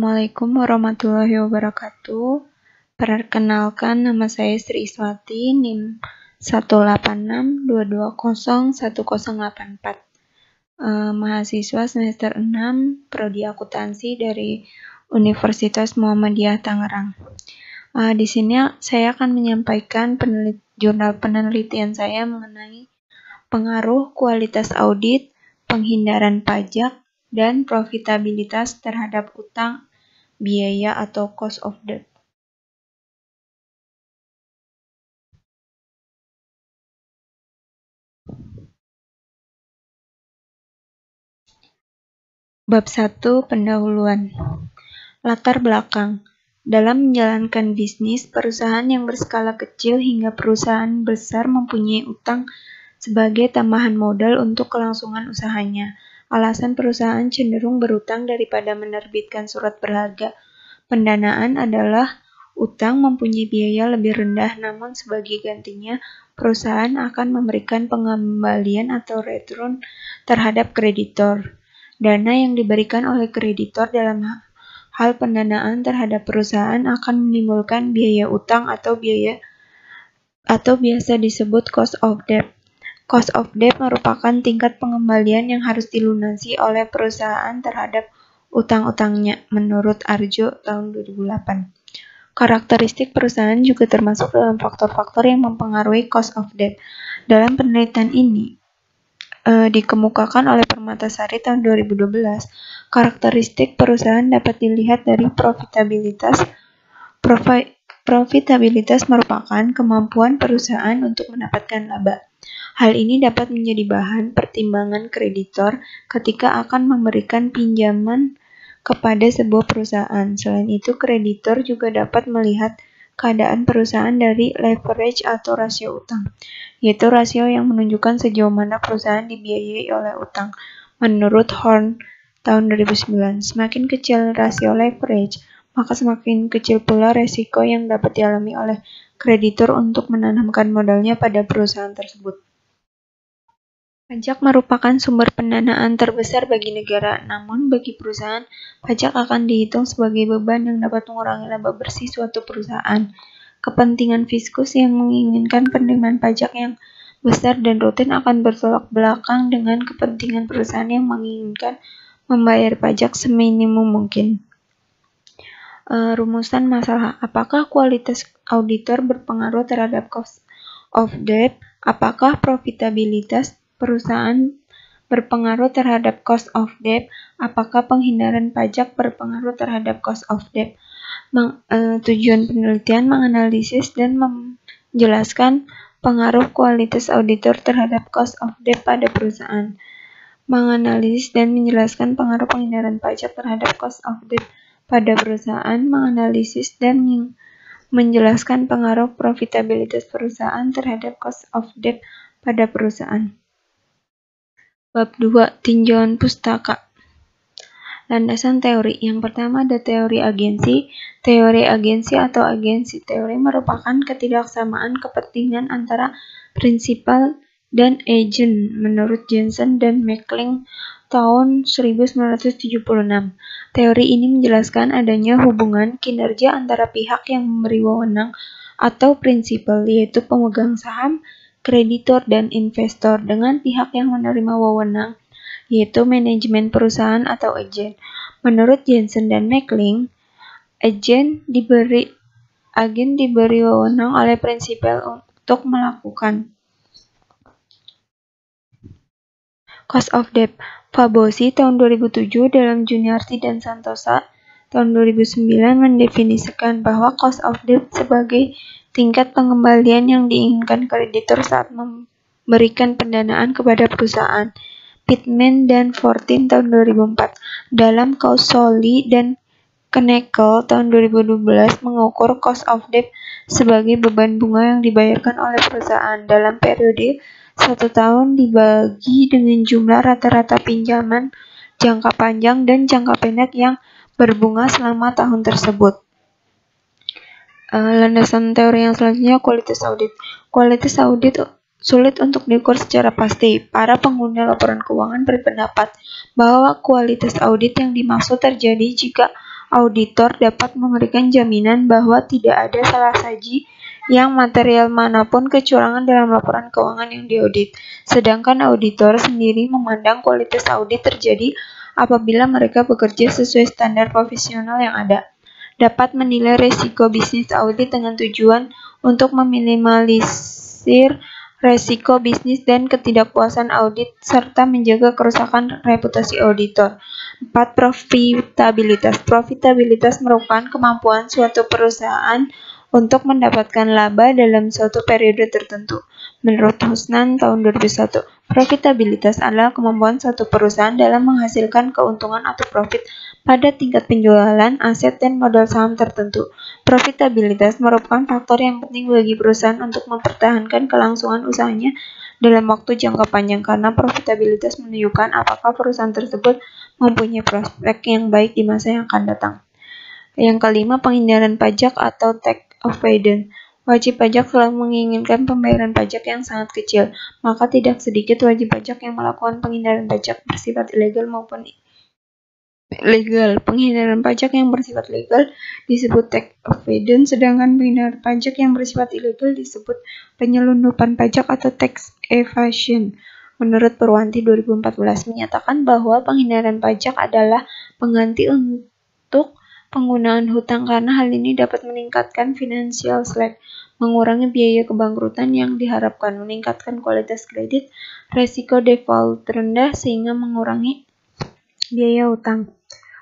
Assalamualaikum warahmatullahi wabarakatuh. Perkenalkan, nama saya Sri Iswati, NIM 18622010084. Mahasiswa semester 6, Prodi Akuntansi dari Universitas Muhammadiyah Tangerang. Di sini saya akan menyampaikan jurnal penelitian saya mengenai pengaruh kualitas audit, penghindaran pajak, dan profitabilitas terhadap utang, biaya atau cost of debt. Bab 1. Pendahuluan. Latar belakang. Dalam menjalankan bisnis, perusahaan yang berskala kecil hingga perusahaan besar mempunyai utang sebagai tambahan modal untuk kelangsungan usahanya. Alasan perusahaan cenderung berutang daripada menerbitkan surat berharga pendanaan adalah utang mempunyai biaya lebih rendah, namun sebagai gantinya perusahaan akan memberikan pengembalian atau return terhadap kreditor. Dana yang diberikan oleh kreditor dalam hal pendanaan terhadap perusahaan akan menimbulkan biaya utang atau biasa disebut cost of debt. Cost of debt merupakan tingkat pengembalian yang harus dilunasi oleh perusahaan terhadap utang-utangnya, menurut Arjo tahun 2008. Karakteristik perusahaan juga termasuk dalam faktor-faktor yang mempengaruhi cost of debt. Dalam penelitian ini, dikemukakan oleh Permatasari tahun 2012, karakteristik perusahaan dapat dilihat dari profitabilitas. Profitabilitas merupakan kemampuan perusahaan untuk mendapatkan laba. Hal ini dapat menjadi bahan pertimbangan kreditor ketika akan memberikan pinjaman kepada sebuah perusahaan. Selain itu, kreditor juga dapat melihat keadaan perusahaan dari leverage atau rasio utang, yaitu rasio yang menunjukkan sejauh mana perusahaan dibiayai oleh utang. Menurut Horn tahun 2009, semakin kecil rasio leverage, maka semakin kecil pula resiko yang dapat dialami oleh kreditor untuk menanamkan modalnya pada perusahaan tersebut. Pajak merupakan sumber pendanaan terbesar bagi negara, namun bagi perusahaan, pajak akan dihitung sebagai beban yang dapat mengurangi laba bersih suatu perusahaan. Kepentingan fiskus yang menginginkan penerimaan pajak yang besar dan rutin akan bertolak belakang dengan kepentingan perusahaan yang menginginkan membayar pajak seminimum mungkin. Rumusan masalah. Apakah kualitas auditor berpengaruh terhadap cost of debt? Apakah profitabilitas perusahaan berpengaruh terhadap cost of debt? Apakah penghindaran pajak berpengaruh terhadap cost of debt? Tujuan penelitian menganalisis dan menjelaskan pengaruh kualitas auditor terhadap cost of debt pada perusahaan. Menganalisis dan menjelaskan pengaruh penghindaran pajak terhadap cost of debt pada perusahaan. Menganalisis dan menjelaskan pengaruh profitabilitas perusahaan terhadap cost of debt pada perusahaan. Bab 2. Tinjauan pustaka. Landasan teori. Yang pertama ada teori agensi. Teori agensi atau agensi teori merupakan ketidaksamaan kepentingan antara prinsipal dan agen menurut Jensen dan Mackling tahun 1976. Teori ini menjelaskan adanya hubungan kinerja antara pihak yang memberi wewenang atau prinsipal, yaitu pemegang saham, kreditor, dan investor, dengan pihak yang menerima wewenang, yaitu manajemen perusahaan atau agen. Menurut Jensen dan Mackling, agen diberi wewenang oleh prinsipal untuk melakukan cost of debt. Fabosi tahun 2007 dalam Juniarti dan Santosa tahun 2009 mendefinisikan bahwa cost of debt sebagai tingkat pengembalian yang diinginkan kreditor saat memberikan pendanaan kepada perusahaan. Pittman dan Fortin tahun 2004 dalam Causoli dan Knekel tahun 2012 mengukur cost of debt sebagai beban bunga yang dibayarkan oleh perusahaan dalam periode 1 tahun dibagi dengan jumlah rata-rata pinjaman jangka panjang dan jangka pendek yang berbunga selama tahun tersebut. Landasan teori yang selanjutnya, kualitas audit. Kualitas audit sulit untuk diukur secara pasti. Para pengguna laporan keuangan berpendapat bahwa kualitas audit yang dimaksud terjadi jika auditor dapat memberikan jaminan bahwa tidak ada salah saji yang material manapun kecurangan dalam laporan keuangan yang diaudit. Sedangkan auditor sendiri memandang kualitas audit terjadi apabila mereka bekerja sesuai standar profesional yang ada. Dapat menilai risiko bisnis audit dengan tujuan untuk meminimalisir risiko bisnis dan ketidakpuasan audit serta menjaga kerusakan reputasi auditor. 4. Profitabilitas. Profitabilitas merupakan kemampuan suatu perusahaan untuk mendapatkan laba dalam suatu periode tertentu. Menurut Husnan tahun 2001, profitabilitas adalah kemampuan suatu perusahaan dalam menghasilkan keuntungan atau profit pada tingkat penjualan, aset, dan modal saham tertentu. Profitabilitas merupakan faktor yang penting bagi perusahaan untuk mempertahankan kelangsungan usahanya dalam waktu jangka panjang karena profitabilitas menunjukkan apakah perusahaan tersebut mempunyai prospek yang baik di masa yang akan datang. Yang kelima, penghindaran pajak atau tax avoidance. Wajib pajak selalu menginginkan pembayaran pajak yang sangat kecil, maka tidak sedikit wajib pajak yang melakukan penghindaran pajak bersifat ilegal maupun legal. Penghindaran pajak yang bersifat legal disebut tax avoidance, sedangkan penghindaran pajak yang bersifat ilegal disebut penyelundupan pajak atau tax evasion. Menurut Purwanti 2014 menyatakan bahwa penghindaran pajak adalah pengganti untuk penggunaan hutang karena hal ini dapat meningkatkan financial slack, mengurangi biaya kebangkrutan yang diharapkan, meningkatkan kualitas kredit, resiko default rendah sehingga mengurangi biaya hutang.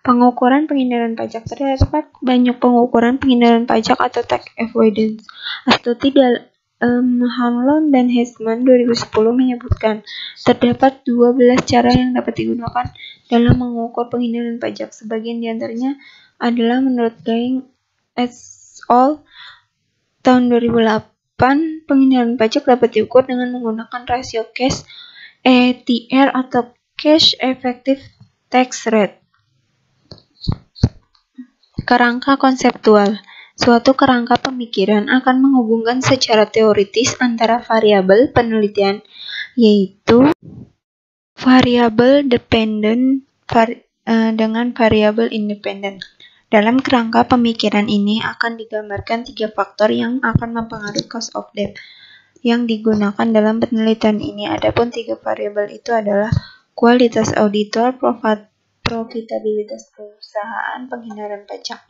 Pengukuran penghindaran pajak. Terdapat banyak pengukuran penghindaran pajak atau tax avoidance. Astuti Hanlon dan Heisman 2010 menyebutkan terdapat 12 cara yang dapat digunakan dalam mengukur penghindaran pajak. Sebagian diantaranya adalah menurut Gaing et al. Tahun 2008, penghindaran pajak dapat diukur dengan menggunakan rasio cash ETR atau cash effective tax rate. Kerangka konseptual. Suatu kerangka pemikiran akan menghubungkan secara teoritis antara variabel penelitian, yaitu variabel dependent dengan variabel independen. Dalam kerangka pemikiran ini akan digambarkan 3 faktor yang akan mempengaruhi cost of debt yang digunakan dalam penelitian ini. Adapun 3 variabel itu adalah kualitas auditor, profitabilitas perusahaan, penghindaran pajak.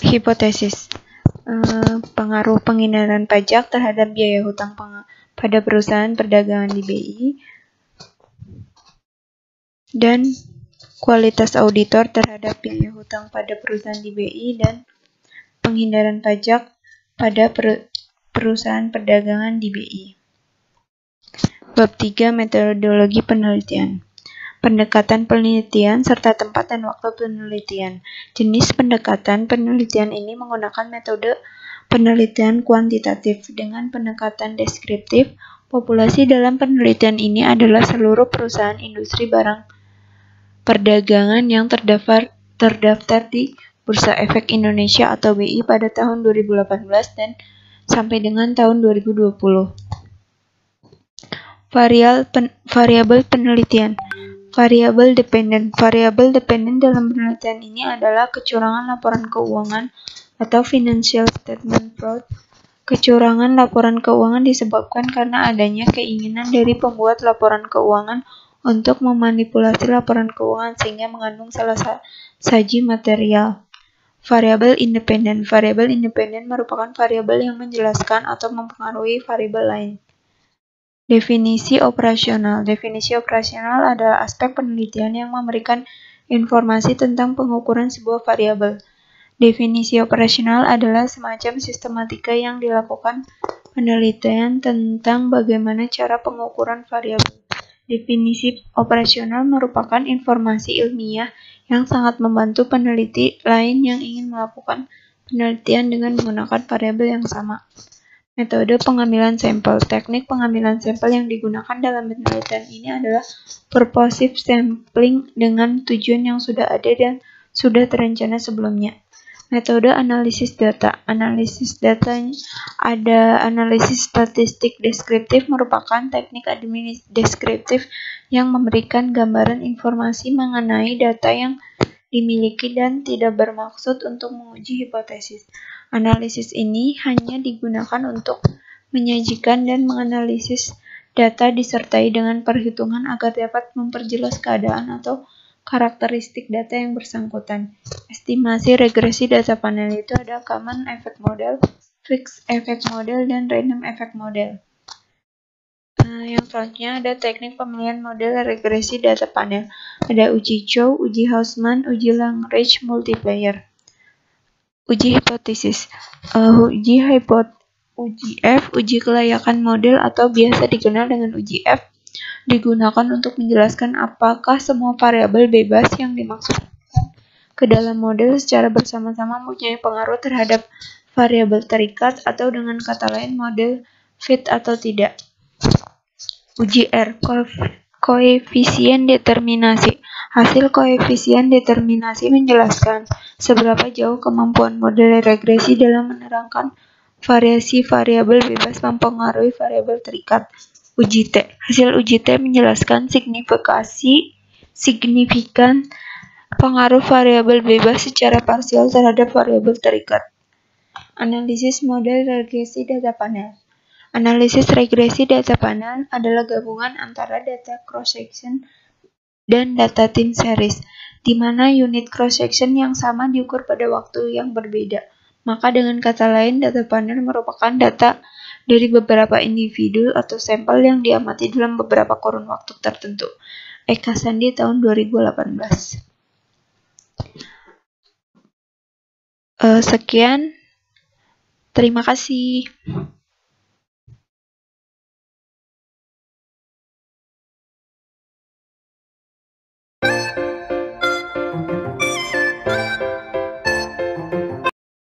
Hipotesis. Pengaruh penghindaran pajak terhadap biaya hutang pada perusahaan perdagangan di BI dan kualitas auditor terhadap biaya hutang pada perusahaan di BI dan penghindaran pajak pada perusahaan perdagangan di BI. Bab 3. Metodologi penelitian. Pendekatan penelitian serta tempat dan waktu penelitian. Jenis pendekatan penelitian ini menggunakan metode penelitian kuantitatif dengan pendekatan deskriptif. Populasi dalam penelitian ini adalah seluruh perusahaan industri barang perdagangan yang terdaftar di Bursa Efek Indonesia atau BI pada tahun 2018 dan sampai dengan tahun 2020. Variabel penelitian. Variabel dependen. Variabel dependen dalam penelitian ini adalah kecurangan laporan keuangan atau financial statement fraud. Kecurangan laporan keuangan disebabkan karena adanya keinginan dari pembuat laporan keuangan untuk memanipulasi laporan keuangan sehingga mengandung salah saji material. Variabel independen. Variabel independen merupakan variabel yang menjelaskan atau mempengaruhi variabel lain. Definisi operasional. Definisi operasional adalah aspek penelitian yang memberikan informasi tentang pengukuran sebuah variabel. Definisi operasional adalah semacam sistematika yang dilakukan penelitian tentang bagaimana cara pengukuran variabel. Definisi operasional merupakan informasi ilmiah yang sangat membantu peneliti lain yang ingin melakukan penelitian dengan menggunakan variabel yang sama. Metode pengambilan sampel. Teknik pengambilan sampel yang digunakan dalam penelitian ini adalah purposive sampling dengan tujuan yang sudah ada dan sudah terencana sebelumnya. Metode analisis data. Analisis data ada analisis statistik deskriptif merupakan teknik deskriptif yang memberikan gambaran informasi mengenai data yang dimiliki dan tidak bermaksud untuk menguji hipotesis. Analisis ini hanya digunakan untuk menyajikan dan menganalisis data disertai dengan perhitungan agar dapat memperjelas keadaan atau karakteristik data yang bersangkutan. Estimasi regresi data panel itu ada common effect model, fixed effect model, dan random effect model. Yang selanjutnya ada teknik pemilihan model regresi data panel. Ada uji Chow, uji Hausman, uji Lagrange multiplier. Uji hipotesis. Uji F, uji kelayakan model atau biasa dikenal dengan uji F, digunakan untuk menjelaskan apakah semua variabel bebas yang dimasukkan ke dalam model secara bersama-sama mempunyai pengaruh terhadap variabel terikat, atau dengan kata lain model fit atau tidak. Uji R, koefisien determinasi. Hasil koefisien determinasi menjelaskan seberapa jauh kemampuan model regresi dalam menerangkan variasi variabel bebas mempengaruhi variabel terikat. Uji T. Hasil uji T menjelaskan signifikan pengaruh variabel bebas secara parsial terhadap variabel terikat. Analisis model regresi data panel. Analisis regresi data panel adalah gabungan antara data cross-section dan data time series, di mana unit cross-section yang sama diukur pada waktu yang berbeda. Maka dengan kata lain, data panel merupakan data dari beberapa individu atau sampel yang diamati dalam beberapa kurun waktu tertentu. Eka Sandi tahun 2018. Sekian, terima kasih.